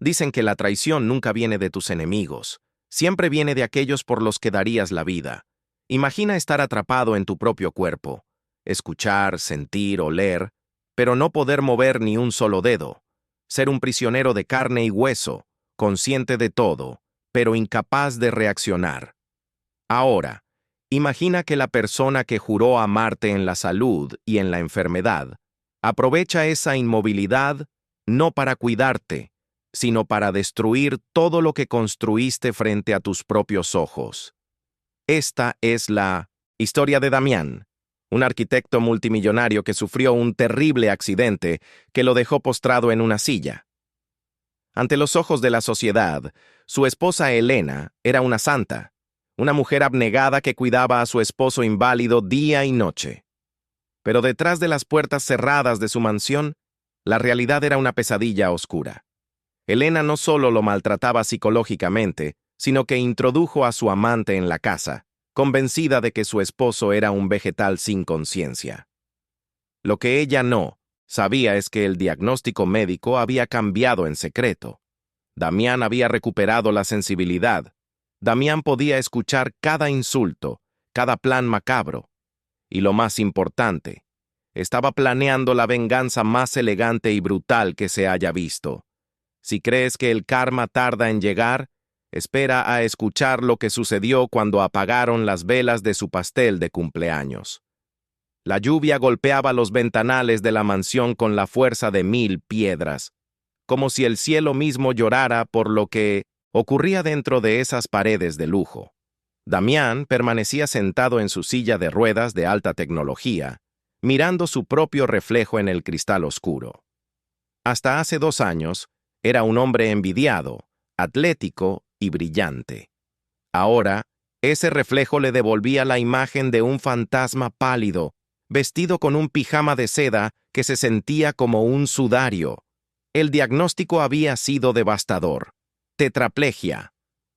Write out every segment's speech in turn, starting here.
Dicen que la traición nunca viene de tus enemigos, siempre viene de aquellos por los que darías la vida. Imagina estar atrapado en tu propio cuerpo, escuchar, sentir, oler, pero no poder mover ni un solo dedo. Ser un prisionero de carne y hueso, consciente de todo, pero incapaz de reaccionar. Ahora, imagina que la persona que juró amarte en la salud y en la enfermedad, aprovecha esa inmovilidad no para cuidarte, sino para destruir todo lo que construiste frente a tus propios ojos. Esta es la historia de Damián, un arquitecto multimillonario que sufrió un terrible accidente que lo dejó postrado en una silla. Ante los ojos de la sociedad, su esposa Elena era una santa, una mujer abnegada que cuidaba a su esposo inválido día y noche. Pero detrás de las puertas cerradas de su mansión, la realidad era una pesadilla oscura. Elena no solo lo maltrataba psicológicamente, sino que introdujo a su amante en la casa, convencida de que su esposo era un vegetal sin conciencia. Lo que ella no sabía es que el diagnóstico médico había cambiado en secreto. Damián había recuperado la sensibilidad. Damián podía escuchar cada insulto, cada plan macabro. Y lo más importante, estaba planeando la venganza más elegante y brutal que se haya visto. Si crees que el karma tarda en llegar, espera a escuchar lo que sucedió cuando apagaron las velas de su pastel de cumpleaños. La lluvia golpeaba los ventanales de la mansión con la fuerza de 1000 piedras, como si el cielo mismo llorara por lo que ocurría dentro de esas paredes de lujo. Damián permanecía sentado en su silla de ruedas de alta tecnología, mirando su propio reflejo en el cristal oscuro. Hasta hace 2 años, era un hombre envidiado, atlético y brillante. Ahora, ese reflejo le devolvía la imagen de un fantasma pálido, vestido con un pijama de seda que se sentía como un sudario. El diagnóstico había sido devastador: tetraplegia.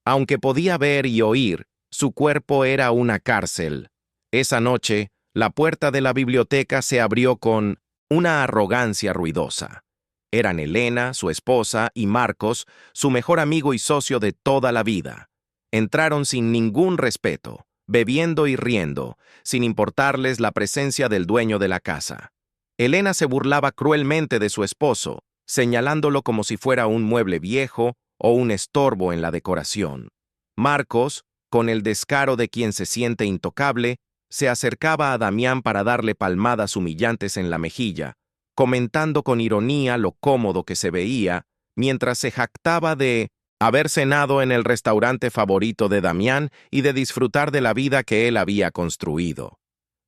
Aunque podía ver y oír, su cuerpo era una cárcel. Esa noche, la puerta de la biblioteca se abrió con una arrogancia ruidosa. Eran Elena, su esposa, y Marcos, su mejor amigo y socio de toda la vida. Entraron sin ningún respeto, bebiendo y riendo, sin importarles la presencia del dueño de la casa. Elena se burlaba cruelmente de su esposo, señalándolo como si fuera un mueble viejo o un estorbo en la decoración. Marcos, con el descaro de quien se siente intocable, se acercaba a Damián para darle palmadas humillantes en la mejilla, comentando con ironía lo cómodo que se veía, mientras se jactaba de haber cenado en el restaurante favorito de Damián y de disfrutar de la vida que él había construido.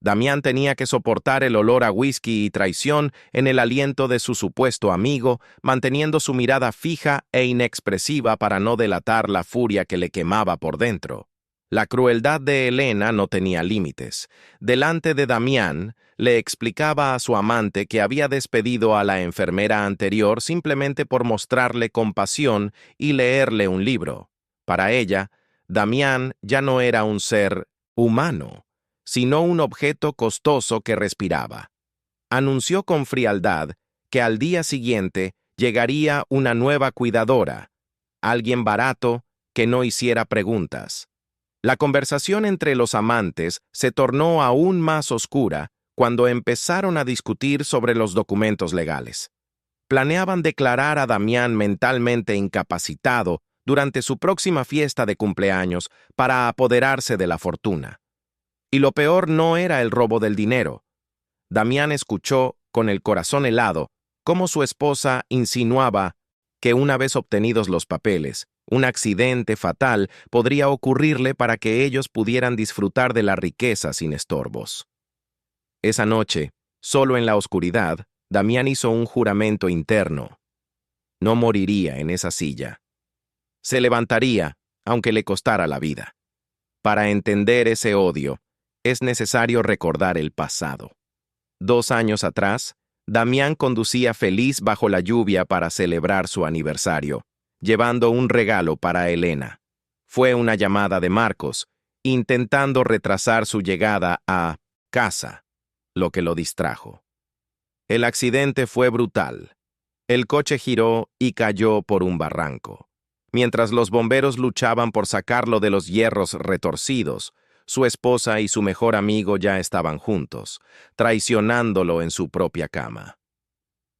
Damián tenía que soportar el olor a whisky y traición en el aliento de su supuesto amigo, manteniendo su mirada fija e inexpresiva para no delatar la furia que le quemaba por dentro. La crueldad de Elena no tenía límites. Delante de Damián, le explicaba a su amante que había despedido a la enfermera anterior simplemente por mostrarle compasión y leerle un libro. Para ella, Damián ya no era un ser humano, sino un objeto costoso que respiraba. Anunció con frialdad que al día siguiente llegaría una nueva cuidadora, alguien barato que no hiciera preguntas. La conversación entre los amantes se tornó aún más oscura cuando empezaron a discutir sobre los documentos legales. Planeaban declarar a Damián mentalmente incapacitado durante su próxima fiesta de cumpleaños para apoderarse de la fortuna. Y lo peor no era el robo del dinero. Damián escuchó, con el corazón helado, cómo su esposa insinuaba que una vez obtenidos los papeles, un accidente fatal podría ocurrirle para que ellos pudieran disfrutar de la riqueza sin estorbos. Esa noche, solo en la oscuridad, Damián hizo un juramento interno. No moriría en esa silla. Se levantaría, aunque le costara la vida. Para entender ese odio, es necesario recordar el pasado. 2 años atrás, Damián conducía feliz bajo la lluvia para celebrar su aniversario, llevando un regalo para Elena. Fue una llamada de Marcos, intentando retrasar su llegada a casa, lo que lo distrajo. El accidente fue brutal. El coche giró y cayó por un barranco. Mientras los bomberos luchaban por sacarlo de los hierros retorcidos, su esposa y su mejor amigo ya estaban juntos, traicionándolo en su propia cama.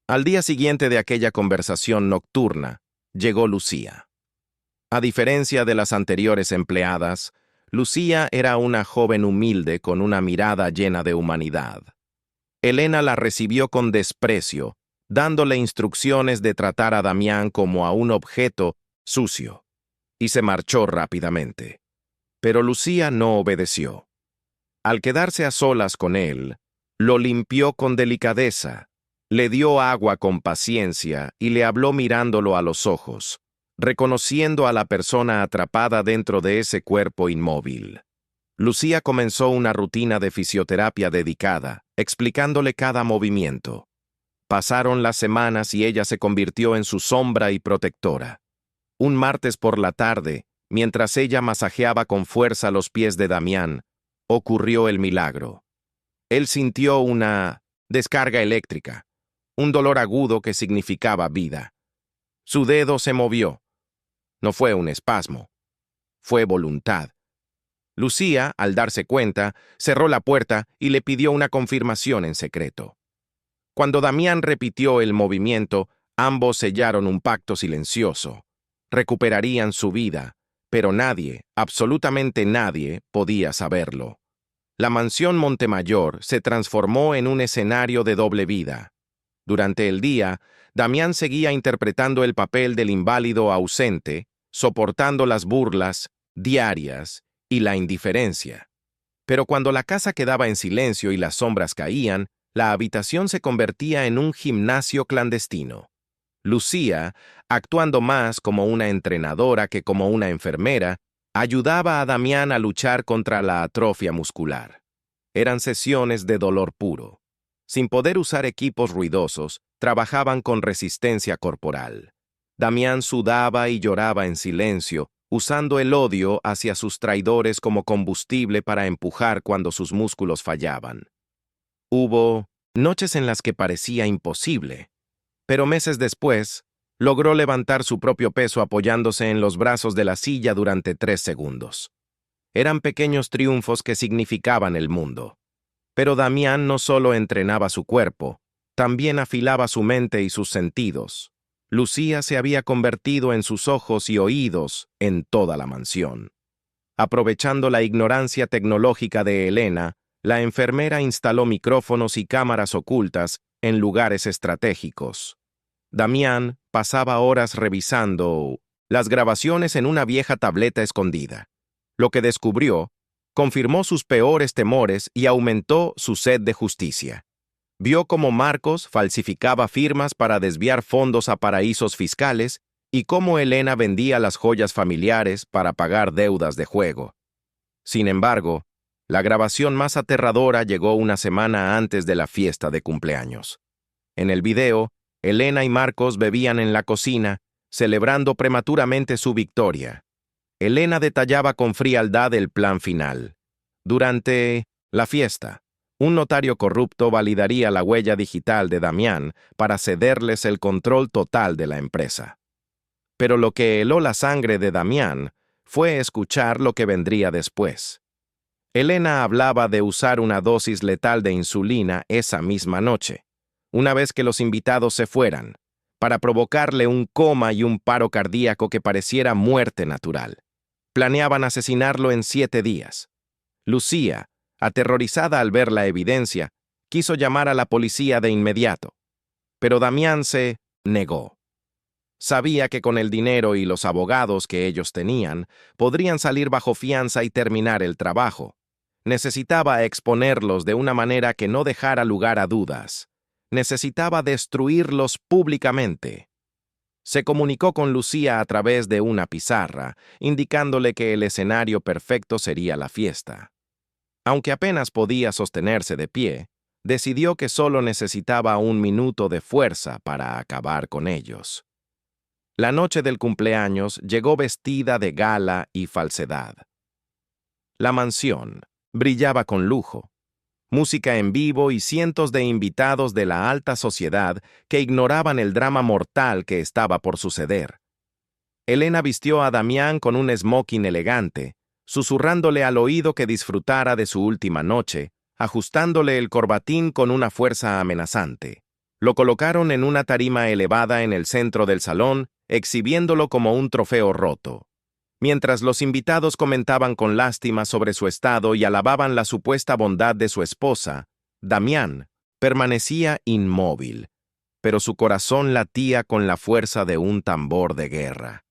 Al día siguiente de aquella conversación nocturna, llegó Lucía. A diferencia de las anteriores empleadas, Lucía era una joven humilde con una mirada llena de humanidad. Elena la recibió con desprecio, dándole instrucciones de tratar a Damián como a un objeto sucio, y se marchó rápidamente. Pero Lucía no obedeció. Al quedarse a solas con él, lo limpió con delicadeza, le dio agua con paciencia y le habló mirándolo a los ojos, reconociendo a la persona atrapada dentro de ese cuerpo inmóvil. Lucía comenzó una rutina de fisioterapia dedicada, explicándole cada movimiento. Pasaron las semanas y ella se convirtió en su sombra y protectora. Un martes por la tarde, mientras ella masajeaba con fuerza los pies de Damián, ocurrió el milagro. Él sintió una descarga eléctrica, un dolor agudo que significaba vida. Su dedo se movió. No fue un espasmo, fue voluntad. Lucía, al darse cuenta, cerró la puerta y le pidió una confirmación en secreto. Cuando Damián repitió el movimiento, ambos sellaron un pacto silencioso. Recuperarían su vida, pero nadie, absolutamente nadie, podía saberlo. La mansión Montemayor se transformó en un escenario de doble vida. Durante el día, Damián seguía interpretando el papel del inválido ausente, soportando las burlas diarias y la indiferencia. Pero cuando la casa quedaba en silencio y las sombras caían, la habitación se convertía en un gimnasio clandestino. Lucía, actuando más como una entrenadora que como una enfermera, ayudaba a Damián a luchar contra la atrofia muscular. Eran sesiones de dolor puro. Sin poder usar equipos ruidosos, trabajaban con resistencia corporal. Damián sudaba y lloraba en silencio, usando el odio hacia sus traidores como combustible para empujar cuando sus músculos fallaban. Hubo noches en las que parecía imposible, pero meses después, logró levantar su propio peso apoyándose en los brazos de la silla durante 3 segundos. Eran pequeños triunfos que significaban el mundo. Pero Damián no solo entrenaba su cuerpo, también afilaba su mente y sus sentidos. Lucía se había convertido en sus ojos y oídos en toda la mansión. Aprovechando la ignorancia tecnológica de Elena, la enfermera instaló micrófonos y cámaras ocultas en lugares estratégicos. Damián pasaba horas revisando las grabaciones en una vieja tableta escondida. Lo que descubrió confirmó sus peores temores y aumentó su sed de justicia. Vio cómo Marcos falsificaba firmas para desviar fondos a paraísos fiscales y cómo Elena vendía las joyas familiares para pagar deudas de juego. Sin embargo, la grabación más aterradora llegó una semana antes de la fiesta de cumpleaños. En el video, Elena y Marcos bebían en la cocina, celebrando prematuramente su victoria. Elena detallaba con frialdad el plan final. Durante la fiesta, un notario corrupto validaría la huella digital de Damián para cederles el control total de la empresa. Pero lo que heló la sangre de Damián fue escuchar lo que vendría después. Elena hablaba de usar una dosis letal de insulina esa misma noche, una vez que los invitados se fueran, para provocarle un coma y un paro cardíaco que pareciera muerte natural. Planeaban asesinarlo en 7 días. Lucía, aterrorizada al ver la evidencia, quiso llamar a la policía de inmediato, pero Damián se negó. Sabía que con el dinero y los abogados que ellos tenían, podrían salir bajo fianza y terminar el trabajo. Necesitaba exponerlos de una manera que no dejara lugar a dudas. Necesitaba destruirlos públicamente. Se comunicó con Lucía a través de una pizarra, indicándole que el escenario perfecto sería la fiesta. Aunque apenas podía sostenerse de pie, decidió que solo necesitaba 1 minuto de fuerza para acabar con ellos. La noche del cumpleaños llegó vestida de gala y falsedad. La mansión brillaba con lujo. música en vivo y cientos de invitados de la alta sociedad que ignoraban el drama mortal que estaba por suceder. Elena vistió a Damián con un smoking elegante, susurrándole al oído que disfrutara de su última noche, ajustándole el corbatín con una fuerza amenazante. Lo colocaron en una tarima elevada en el centro del salón, exhibiéndolo como un trofeo roto. Mientras los invitados comentaban con lástima sobre su estado y alababan la supuesta bondad de su esposa, Damián permanecía inmóvil, pero su corazón latía con la fuerza de un tambor de guerra.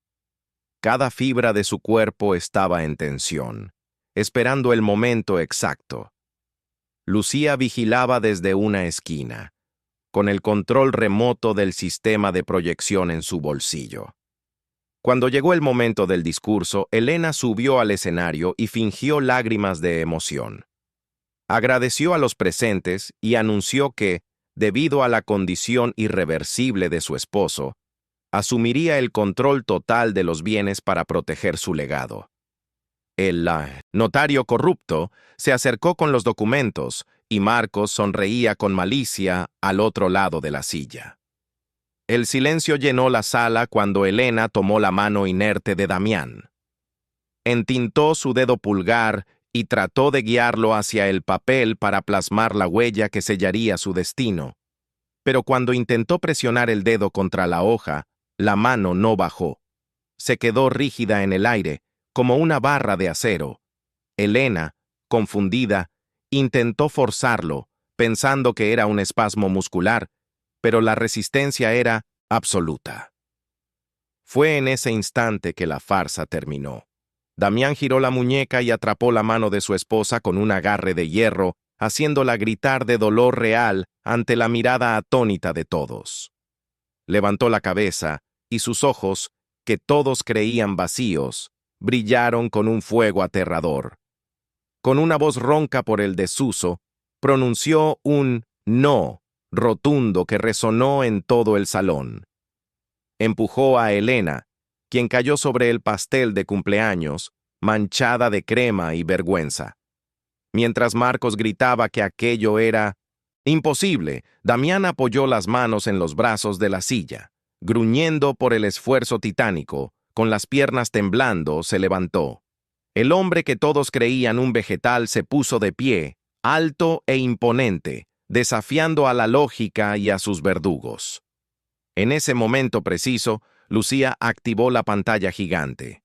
Cada fibra de su cuerpo estaba en tensión, esperando el momento exacto. Lucía vigilaba desde una esquina, con el control remoto del sistema de proyección en su bolsillo. Cuando llegó el momento del discurso, Elena subió al escenario y fingió lágrimas de emoción. Agradeció a los presentes y anunció que, debido a la condición irreversible de su esposo, asumiría el control total de los bienes para proteger su legado. El notario corrupto se acercó con los documentos y Marcos sonreía con malicia al otro lado de la silla. El silencio llenó la sala cuando Elena tomó la mano inerte de Damián. Entintó su dedo pulgar y trató de guiarlo hacia el papel para plasmar la huella que sellaría su destino. Pero cuando intentó presionar el dedo contra la hoja, la mano no bajó. Se quedó rígida en el aire, como una barra de acero. Elena, confundida, intentó forzarlo, pensando que era un espasmo muscular, pero la resistencia era absoluta. Fue en ese instante que la farsa terminó. Damián giró la muñeca y atrapó la mano de su esposa con un agarre de hierro, haciéndola gritar de dolor real ante la mirada atónita de todos. Levantó la cabeza y sus ojos, que todos creían vacíos, brillaron con un fuego aterrador. Con una voz ronca por el desuso, pronunció un no rotundo que resonó en todo el salón. Empujó a Elena, quien cayó sobre el pastel de cumpleaños, manchada de crema y vergüenza. Mientras Marcos gritaba que aquello era imposible, Damián apoyó las manos en los brazos de la silla. Gruñendo por el esfuerzo titánico, con las piernas temblando, se levantó. El hombre que todos creían un vegetal se puso de pie, alto e imponente, desafiando a la lógica y a sus verdugos. En ese momento preciso, Lucía activó la pantalla gigante.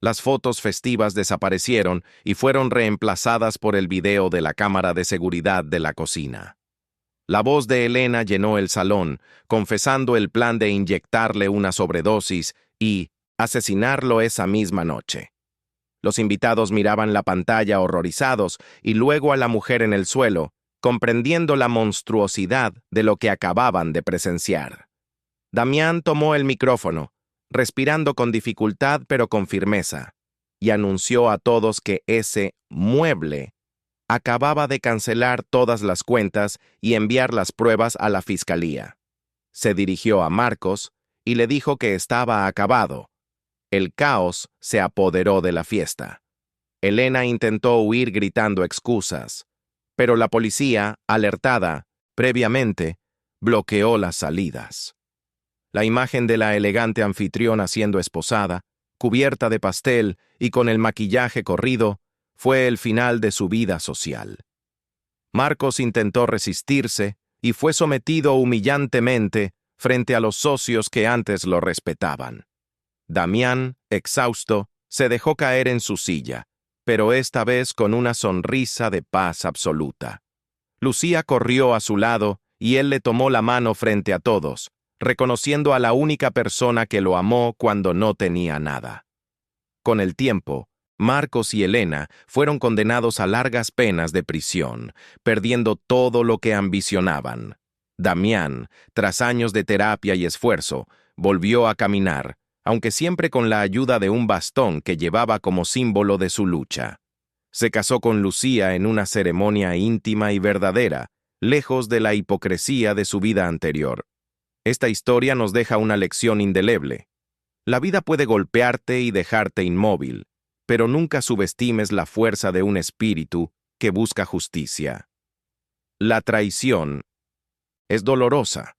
Las fotos festivas desaparecieron y fueron reemplazadas por el video de la cámara de seguridad de la cocina. La voz de Elena llenó el salón, confesando el plan de inyectarle una sobredosis y asesinarlo esa misma noche. Los invitados miraban la pantalla horrorizados y luego a la mujer en el suelo, comprendiendo la monstruosidad de lo que acababan de presenciar. Damián tomó el micrófono, respirando con dificultad pero con firmeza, y anunció a todos que ese mueble acababa de cancelar todas las cuentas y enviar las pruebas a la fiscalía. Se dirigió a Marcos y le dijo que estaba acabado. El caos se apoderó de la fiesta. Elena intentó huir gritando excusas, pero la policía, alertada previamente, bloqueó las salidas. La imagen de la elegante anfitriona siendo esposada, cubierta de pastel y con el maquillaje corrido, fue el final de su vida social. Marcos intentó resistirse y fue sometido humillantemente frente a los socios que antes lo respetaban. Damián, exhausto, se dejó caer en su silla, pero esta vez con una sonrisa de paz absoluta. Lucía corrió a su lado y él le tomó la mano frente a todos, reconociendo a la única persona que lo amó cuando no tenía nada. Con el tiempo, Marcos y Elena fueron condenados a largas penas de prisión, perdiendo todo lo que ambicionaban. Damián, tras años de terapia y esfuerzo, volvió a caminar, aunque siempre con la ayuda de un bastón que llevaba como símbolo de su lucha. Se casó con Lucía en una ceremonia íntima y verdadera, lejos de la hipocresía de su vida anterior. Esta historia nos deja una lección indeleble. La vida puede golpearte y dejarte inmóvil, pero nunca subestimes la fuerza de un espíritu que busca justicia. La traición es dolorosa,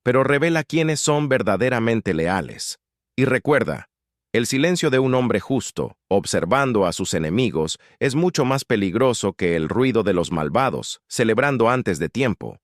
pero revela quiénes son verdaderamente leales. Y recuerda, el silencio de un hombre justo, observando a sus enemigos, es mucho más peligroso que el ruido de los malvados, celebrando antes de tiempo.